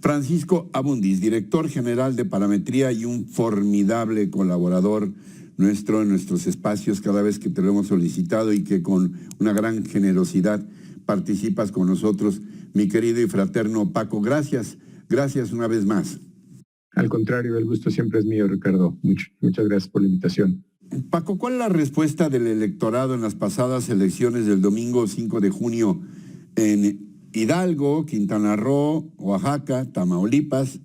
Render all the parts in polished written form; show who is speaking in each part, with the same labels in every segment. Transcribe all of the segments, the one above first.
Speaker 1: Francisco Abundis, director general de Parametría y un formidable colaborador nuestro en nuestros espacios cada vez que te lo hemos solicitado y que con una gran generosidad participas con nosotros, mi querido y fraterno Paco. Gracias una vez más.
Speaker 2: Al contrario, el gusto siempre es mío, Ricardo. Muchas gracias por la invitación.
Speaker 1: Paco, ¿cuál es la respuesta del electorado en las pasadas elecciones del domingo 5 de junio en Hidalgo, Quintana Roo, Oaxaca, Tamaulipas,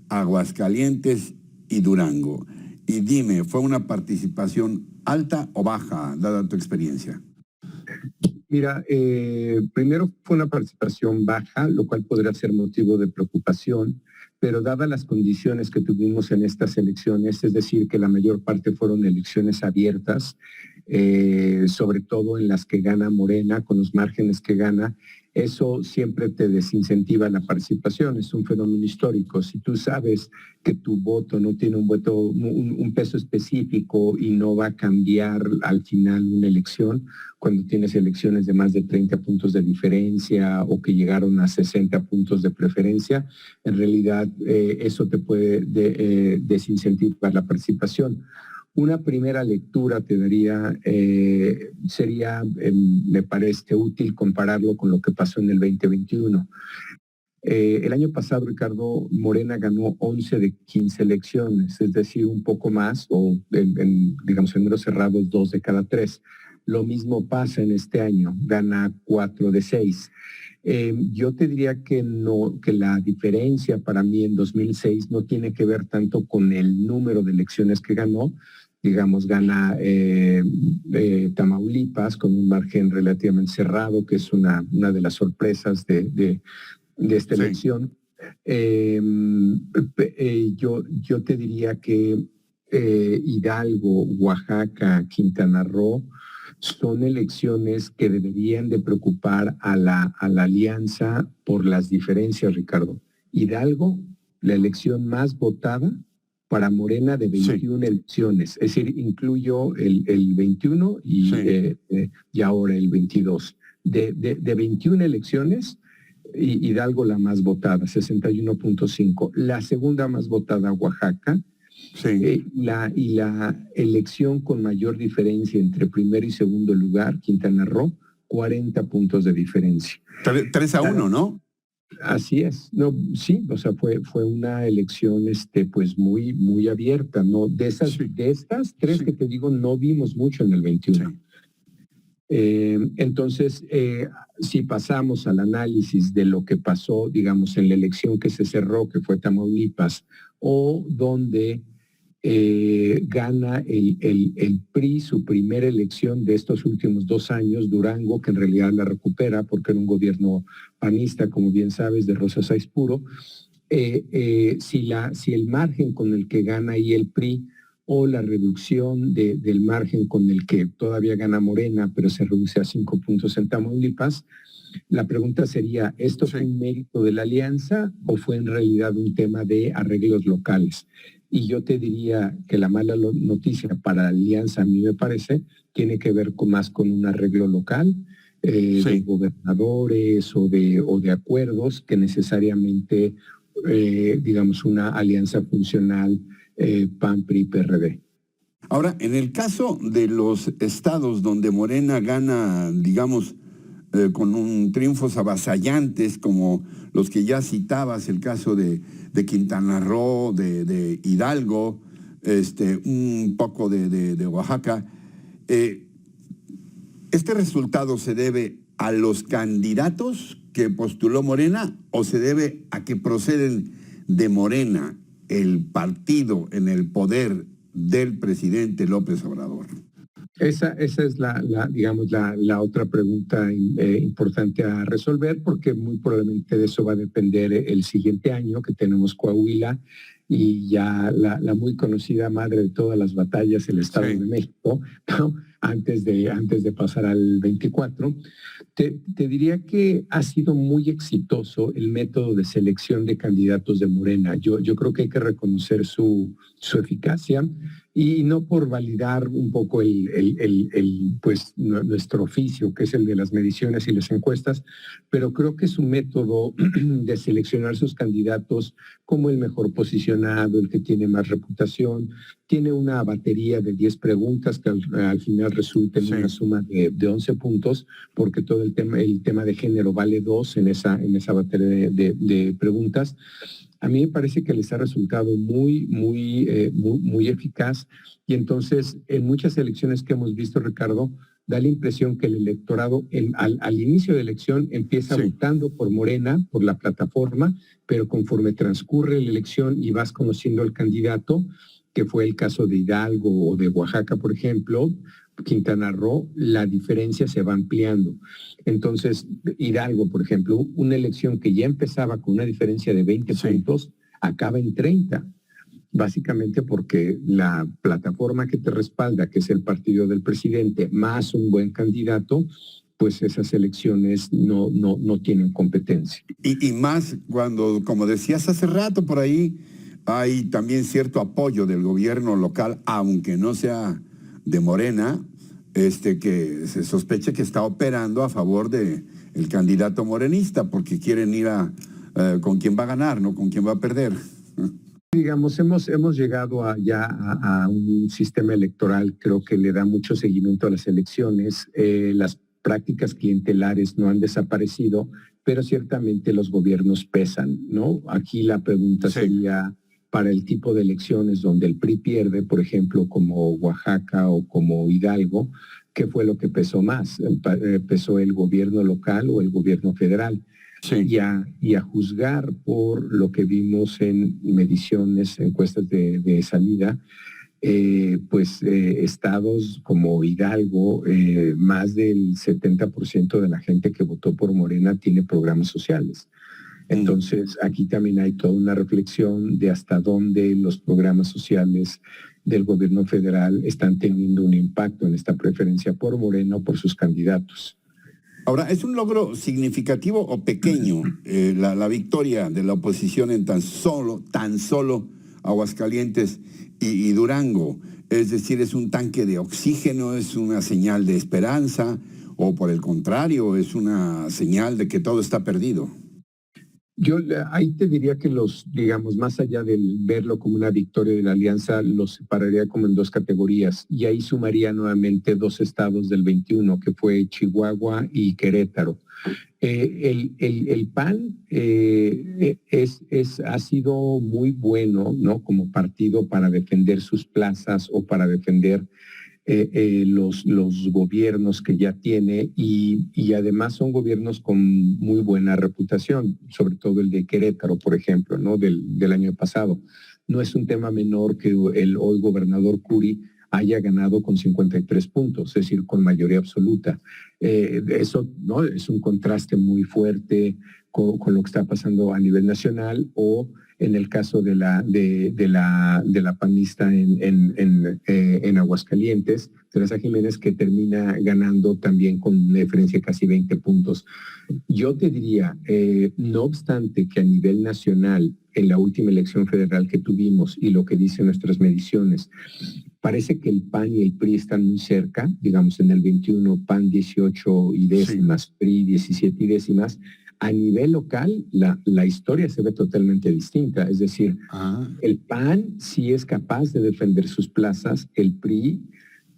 Speaker 1: Aguascalientes y Durango? Y dime, ¿fue una participación alta o baja, dada tu experiencia?
Speaker 2: Mira, primero fue una participación baja, lo cual podría ser motivo de preocupación, pero dadas las condiciones que tuvimos en estas elecciones, es decir, que la mayor parte fueron elecciones abiertas, sobre todo en las que gana Morena, con los márgenes que gana, eso siempre te desincentiva la participación, es un fenómeno histórico. Si tú sabes que tu voto no tiene un peso específico y no va a cambiar al final una elección, cuando tienes elecciones de más de 30 puntos de diferencia o que llegaron a 60 puntos de preferencia, en realidad eso te puede desincentivar la participación. Una primera lectura te daría, sería, me parece útil compararlo con lo que pasó en el 2021. El año pasado, Ricardo, Morena ganó 11 de 15 elecciones, es decir, un poco más, o digamos en números cerrados, 2 de cada 3. Lo mismo pasa en este año, gana 4 de 6. Yo te diría que la diferencia para mí en 2006 no tiene que ver tanto con el número de elecciones que ganó. Digamos, gana Tamaulipas con un margen relativamente cerrado, que es una de las sorpresas de esta elección. Yo te diría que Hidalgo, Oaxaca, Quintana Roo son elecciones que deberían de preocupar a la alianza por las diferencias, Ricardo. Hidalgo, la elección más votada para Morena de 21 elecciones, es decir, incluyo el 21 y ahora el 22. De 21 elecciones, Hidalgo la más votada, 61.5. La segunda más votada, Oaxaca. Y la elección con mayor diferencia entre primer y segundo lugar, Quintana Roo, 40 puntos de diferencia.
Speaker 1: 3-1, ¿no?
Speaker 2: Así es. No, sí, o sea, fue una elección pues muy abierta, ¿no? De estas tres que te digo, no vimos mucho en el 21. Entonces, si pasamos al análisis de lo que pasó, digamos, en la elección que se cerró, que fue Tamaulipas, o donde gana el PRI su primera elección de estos últimos 2 años, Durango, que en realidad la recupera porque era un gobierno panista, como bien sabes, de Rosa Sáiz Puro. Si el margen con el que gana ahí el PRI o la reducción del margen con el que todavía gana Morena, pero se reduce a 5 puntos en Tamaulipas, la pregunta sería, ¿esto fue un mérito de la alianza o fue en realidad un tema de arreglos locales? Y yo te diría que la mala noticia para la alianza, a mí me parece, tiene que ver más con un arreglo local, de gobernadores o de acuerdos que necesariamente, digamos, una alianza funcional PAN, PRI, PRD.
Speaker 1: Ahora, en el caso de los estados donde Morena gana, digamos, con un triunfos avasallantes como los que ya citabas, el caso de Quintana Roo, de Hidalgo, un poco de Oaxaca, ¿este resultado se debe a los candidatos que postuló Morena o se debe a que proceden de Morena, el partido en el poder del presidente López Obrador?
Speaker 2: Esa es la otra pregunta importante a resolver, porque muy probablemente de eso va a depender el siguiente año, que tenemos Coahuila y ya la muy conocida madre de todas las batallas, el Estado de México, ¿no? antes de pasar al 24. Te diría que ha sido muy exitoso el método de selección de candidatos de Morena. Yo creo que hay que reconocer su eficacia. Y no por validar un poco pues, nuestro oficio, que es el de las mediciones y las encuestas, pero creo que su método de seleccionar sus candidatos como el mejor posicionado, el que tiene más reputación, tiene una batería de 10 preguntas que al final resulta en una suma de 11 puntos, porque todo el tema de género vale 2 en esa batería de preguntas. A mí me parece que les ha resultado muy eficaz, y entonces en muchas elecciones que hemos visto, Ricardo, da la impresión que el electorado al inicio de elección empieza votando por Morena, por la plataforma, pero conforme transcurre la elección y vas conociendo al candidato, que fue el caso de Hidalgo o de Oaxaca, por ejemplo, Quintana Roo, la diferencia se va ampliando. Entonces, Hidalgo, por ejemplo, una elección que ya empezaba con una diferencia de 20 puntos, acaba en 30, básicamente porque la plataforma que te respalda, que es el partido del presidente, más un buen candidato, pues esas elecciones no tienen competencia.
Speaker 1: Y más cuando, como decías hace rato por ahí, hay también cierto apoyo del gobierno local, aunque no sea de Morena, que se sospecha que está operando a favor de el candidato morenista, porque quieren ir con quien va a ganar, no con quien va a perder.
Speaker 2: Digamos, hemos llegado ya a un sistema electoral, creo que le da mucho seguimiento a las elecciones. Las prácticas clientelares no han desaparecido, pero ciertamente los gobiernos pesan, ¿no? Aquí la pregunta sería, para el tipo de elecciones donde el PRI pierde, por ejemplo, como Oaxaca o como Hidalgo, ¿qué fue lo que pesó más? ¿Pesó el gobierno local o el gobierno federal? Y a juzgar por lo que vimos en mediciones, encuestas de salida, estados como Hidalgo, más del 70% de la gente que votó por Morena tiene programas sociales. Entonces, aquí también hay toda una reflexión de hasta dónde los programas sociales del gobierno federal están teniendo un impacto en esta preferencia por Morena o por sus candidatos.
Speaker 1: Ahora, ¿es un logro significativo o pequeño la victoria de la oposición en tan solo Aguascalientes y Durango? Es decir, ¿es un tanque de oxígeno, es una señal de esperanza o por el contrario, es una señal de que todo está perdido?
Speaker 2: Yo ahí te diría que digamos, más allá del verlo como una victoria de la alianza, los separaría como en dos categorías, y ahí sumaría nuevamente 2 estados del 21, que fue Chihuahua y Querétaro. El PAN ha sido muy bueno, ¿no? Como partido para defender sus plazas o para defender los gobiernos que ya tiene, y además son gobiernos con muy buena reputación, sobre todo el de Querétaro, por ejemplo, ¿no? Del año pasado. No es un tema menor que el hoy gobernador Curi haya ganado con 53 puntos, es decir, con mayoría absoluta. Eso, ¿no? Es un contraste muy fuerte con lo que está pasando a nivel nacional, o en el caso de la panista en Aguascalientes, Teresa Jiménez, que termina ganando también con una diferencia de casi 20 puntos. Yo te diría, no obstante que a nivel nacional, en la última elección federal que tuvimos y lo que dicen nuestras mediciones, parece que el PAN y el PRI están muy cerca, digamos en el 21, PAN 18 y décimas, PRI 17 y décimas. A nivel local, la historia se ve totalmente distinta. Es decir, el PAN sí es capaz de defender sus plazas, el PRI,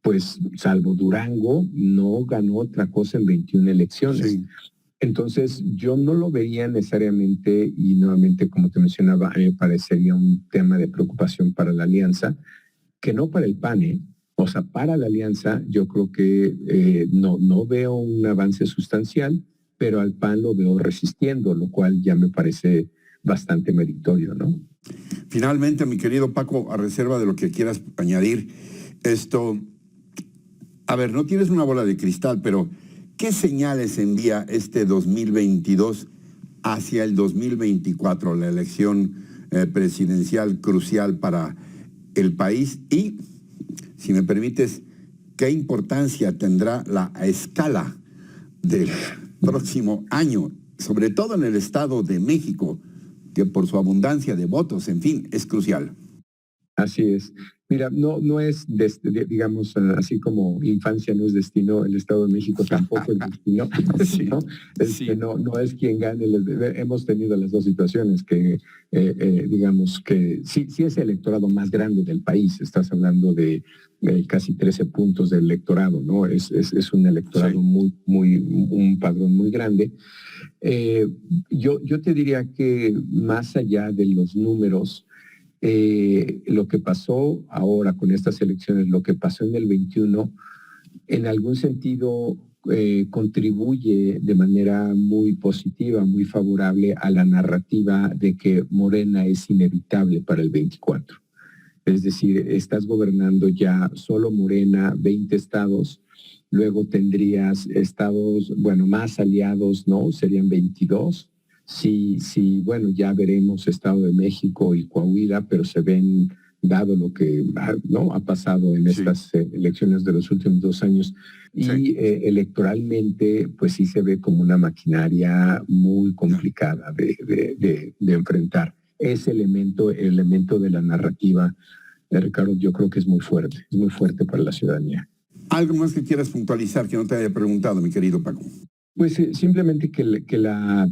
Speaker 2: pues salvo Durango, no ganó otra cosa en 21 elecciones. Entonces, yo no lo vería necesariamente, y nuevamente, como te mencionaba, a mí me parecería un tema de preocupación para la alianza, que no para el PAN, O sea, para la alianza yo creo que no veo un avance sustancial, pero al PAN lo veo resistiendo, lo cual ya me parece bastante meritorio, ¿no?
Speaker 1: Finalmente, mi querido Paco, a reserva de lo que quieras añadir, a ver, no tienes una bola de cristal, pero ¿qué señales envía este 2022 hacia el 2024, la elección presidencial crucial para el país? Y, si me permites, ¿qué importancia tendrá la escala del próximo año, sobre todo en el Estado de México, que por su abundancia de votos, en fin, es crucial?
Speaker 2: Así es. Mira, no es, digamos, así como infancia no es destino, el Estado de México tampoco es destino,
Speaker 1: Sí,
Speaker 2: ¿no?
Speaker 1: sí.
Speaker 2: No es quien gane. Hemos tenido las dos situaciones que, digamos, que sí es el electorado más grande del país. Estás hablando de casi 13 puntos del electorado, ¿no? Es un electorado
Speaker 1: Sí.
Speaker 2: un padrón muy grande. Eh, yo te diría que más allá de los números, lo que pasó ahora con estas elecciones, lo que pasó en el 21, en algún sentido contribuye de manera muy positiva, muy favorable a la narrativa de que Morena es inevitable para el 24. Es decir, estás gobernando ya solo Morena, 20 estados, luego tendrías estados, bueno, más aliados, ¿no? Serían 22. Sí, sí, bueno, ya veremos Estado de México y Coahuila, pero se ven, dado lo que ¿no? ha pasado en
Speaker 1: Sí,
Speaker 2: estas elecciones de los últimos 2 años,
Speaker 1: sí.
Speaker 2: y electoralmente, pues sí se ve como una maquinaria muy
Speaker 1: Ya.
Speaker 2: complicada de enfrentar. Ese elemento, el elemento de la narrativa, Ricardo, yo creo que es muy fuerte para la ciudadanía.
Speaker 1: ¿Algo más que quieras puntualizar que no te haya preguntado, mi querido Paco?
Speaker 2: Pues simplemente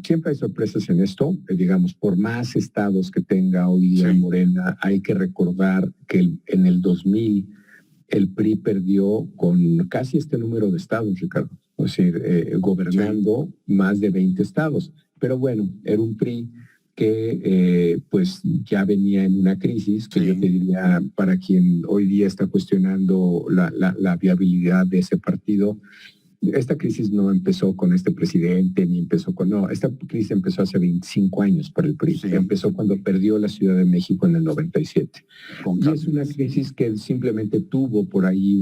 Speaker 2: siempre hay sorpresas en esto, digamos, por más estados que tenga hoy día
Speaker 1: Sí,
Speaker 2: Morena, hay que recordar que en el 2000 el PRI perdió con casi este número de estados, Ricardo, es decir,
Speaker 1: sí,
Speaker 2: gobernando más de 20 estados. Pero bueno, era un PRI que pues ya venía en una crisis que yo te
Speaker 1: sí.
Speaker 2: diría, para quien hoy día está cuestionando la viabilidad de ese partido, esta crisis no empezó con este presidente, ni empezó con, no, esta crisis empezó hace 25 años para el PRI.
Speaker 1: Sí,
Speaker 2: Empezó cuando perdió la Ciudad de México en el 97.
Speaker 1: con
Speaker 2: Y es una
Speaker 1: Cárdenas.
Speaker 2: crisis que simplemente tuvo por ahí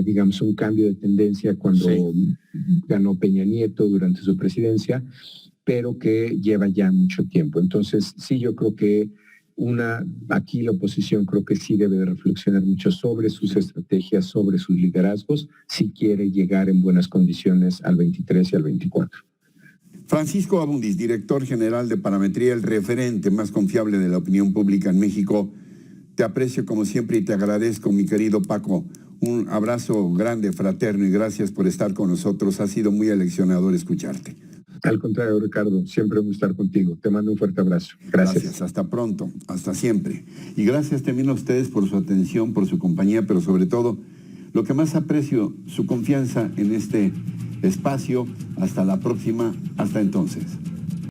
Speaker 2: digamos, un cambio de tendencia
Speaker 1: Sí.
Speaker 2: cuando ganó Peña Nieto durante su presidencia, pero que lleva ya mucho tiempo. Entonces, sí, yo creo que aquí la oposición creo que sí debe de reflexionar mucho sobre sus estrategias, sobre sus liderazgos, si quiere llegar en buenas condiciones al 23 y al 24.
Speaker 1: Francisco Abundis, director general de Parametría, el referente más confiable de la opinión pública en México. Te aprecio como siempre y te agradezco, mi querido Paco. Un abrazo grande, fraterno, y gracias por estar con nosotros. Ha sido muy aleccionador escucharte.
Speaker 2: Al contrario, Ricardo, siempre me gusta estar contigo. Te mando un fuerte abrazo.
Speaker 1: Gracias,
Speaker 2: Gracias.
Speaker 1: hasta pronto, hasta siempre. Y gracias también a ustedes por su atención, por su compañía, pero sobre todo, lo que más aprecio, su confianza en este espacio. Hasta la próxima, hasta entonces.